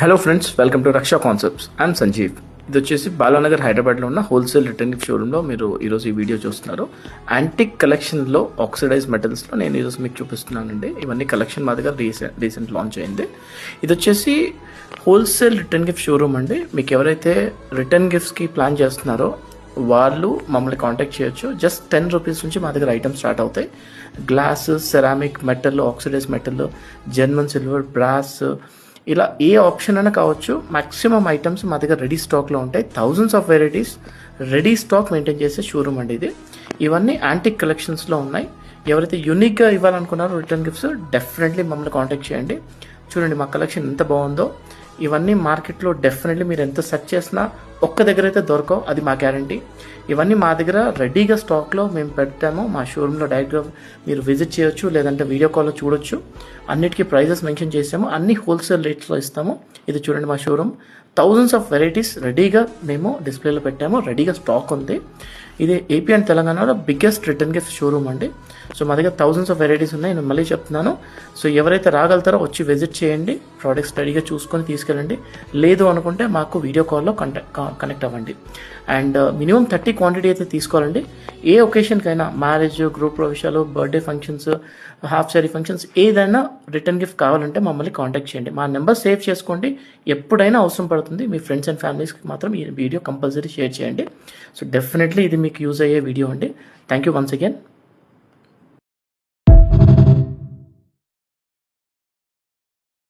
Hello friends, welcome to Raksha Concepts. I'm Sanjeev. ఇది వచ్చేసి బాలానగర్ హైదరాబాద్లో ఉన్న హోల్సేల్ రిటర్న్ గిఫ్ట్ షోరూంలో మీరు ఈరోజు ఈ వీడియో చూస్తున్నారు. యాంటిక్ కలెక్షన్లో ఆక్సిడైజ్ మెటల్స్లో నేను ఈరోజు మీకు చూపిస్తున్నానండి. ఇవన్నీ కలెక్షన్ మా దగ్గర రీసెంట్ లాంచ్ అయింది. ఇది వచ్చేసి హోల్సేల్ రిటర్న్ గిఫ్ట్ షోరూమ్ అండి. మీకు ఎవరైతే రిటర్న్ గిఫ్ట్స్కి ప్లాన్ చేస్తున్నారో వాళ్ళు మమ్మల్ని కాంటాక్ట్ చేయొచ్చు. జస్ట్ 10 రూపీస్ నుంచి మా దగ్గర ఐటమ్స్ స్టార్ట్ అవుతాయి. Glass, ceramic, metal, oxidise metal, German silver, brass, ఇలా ఏ ఆప్షన్ అయినా కావచ్చు. మ్యాక్సిమం ఐటమ్స్ మా దగ్గర రెడీ స్టాక్లో ఉంటాయి. Thousands of varieties ready stock maintain చేసే షోరూమ్ అండి ఇది. ఇవన్నీ యాంటిక్ కలెక్షన్స్లో ఉన్నాయి. ఎవరైతే యూనిక్గా ఇవ్వాలనుకున్నారో రిటర్న్ గిఫ్ట్స్ డెఫినెట్లీ మమ్మల్ని కాంటాక్ట్ చేయండి. చూడండి మా కలెక్షన్ ఎంత బాగుందో. ఇవన్నీ మార్కెట్లో డెఫినెట్లీ మీరు ఎంత సెర్చ్ చేసినా ఒక్క దగ్గర అయితే దొరకవు, అది మా గ్యారంటీ. ఇవన్నీ మా దగ్గర రెడీగా స్టాక్లో మేము పెడతాము. మా షోరూంలో డైరెక్ట్గా మీరు విజిట్ చేయొచ్చు, లేదంటే వీడియో కాల్లో చూడొచ్చు. అన్నిటికీ ప్రైజెస్ మెన్షన్ చేసాము, అన్ని హోల్సేల్ రేట్స్లో ఇస్తాము. ఇది చూడండి మా షోరూమ్. థౌజండ్స్ ఆఫ్ వెరైటీస్ రెడీగా మేము డిస్ప్లేలో పెట్టాము. రెడీగా స్టాక్ ఉంది. ఇది ఏపీ అండ్ తెలంగాణలో బిగ్గెస్ట్ రిటర్న్ గిఫ్ట్ షోరూమ్ అండి. సో మా దగ్గర థౌజండ్స్ ఆఫ్ వెరైటీస్ ఉన్నాయి. నేను మళ్ళీ చెప్తున్నాను. సో ఎవరైతే రాగలుగుతారో వచ్చి విజిట్ చేయండి, ప్రోడక్ట్స్ రెడీగా చూసుకొని తీసుకెళ్ళండి. లేదు అనుకుంటే మాకు వీడియో కాల్లో కనెక్ట్ అవ్వండి. అండ్ మినిమం 30 క్వాంటిటీ అయితే తీసుకోవాలండి. ఏ ఒకేషన్కైనా, మ్యారేజ్, గ్రూప్ ప్రవేశాలు, birthday functions, half sari functions, ఏదైనా రిటర్న్ గిఫ్ట్ కావాలంటే మమ్మల్ని కాంటాక్ట్ చేయండి. మా నెంబర్ సేవ్ చేసుకోండి. ఎప్పుడైనా అవసరం పడుతుంది. మీ ఫ్రెండ్స్ అండ్ ఫ్యామిలీస్కి మాత్రం ఈ వీడియో కంపల్సరీ షేర్ చేయండి. సో డెఫినెట్లీ ఇది మీకు యూజ్ అయ్యే వీడియో అండి. Thank you once again.